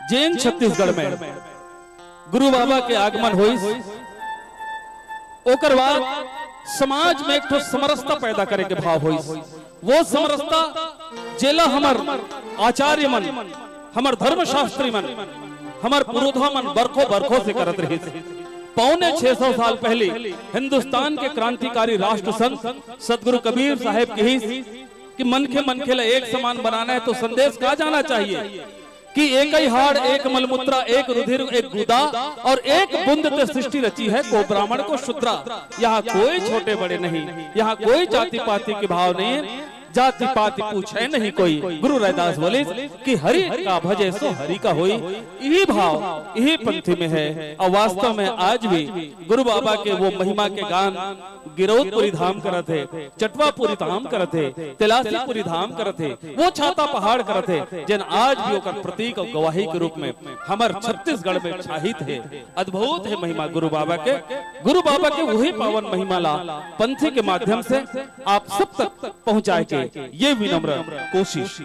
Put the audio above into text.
जैन छत्तीसगढ़ में गुरु बाबा के आगमन हुई, ओकर बाद समाज में एक तो समरसता पैदा करे के भाव हुई। वो समरसता जेला हमर आचार्य मन, हमर धर्मशास्त्री मन, हमर पुरोधा मन बरखों बरखों से करत रही। पौने 600 साल पहले हिंदुस्तान के क्रांतिकारी राष्ट्र संत सदगुरु कबीर साहेब की कि मन के लिए एक समान बनाना है तो संदेश कहा जाना चाहिए कि एक ही हाड़, एक मलमूत्रा, एक रुधिर, एक गुदा और एक बूंद ते सृष्टि रची है को ब्राह्मण को शूद्रा। यहाँ कोई छोटे बड़े नहीं, यहाँ कोई जाति पाति के भाव नहीं है, जाति पाति पूछे नहीं कोई। गुरु रैदास बोले कि हरि का भजे सो हरि का होई, यही भाव यही पंथी में है। और वास्तव में आज भी गुरु बाबा के वो महिमा के गान गिरौदपुरी धाम करते, चटवापुरी धाम करते, तिलासीपुरी धाम करते, वो छाता पहाड़ करते, जिन आज भी ओकर प्रतीक और गवाही के रूप में हमार छत्तीसगढ़ में छाहित है। अद्भुत है महिमा गुरु बाबा के। गुरु बाबा के वही पावन महिमा ला पंथी के माध्यम से आप सब तक पहुंचाए के ये विनम्र कोशिश।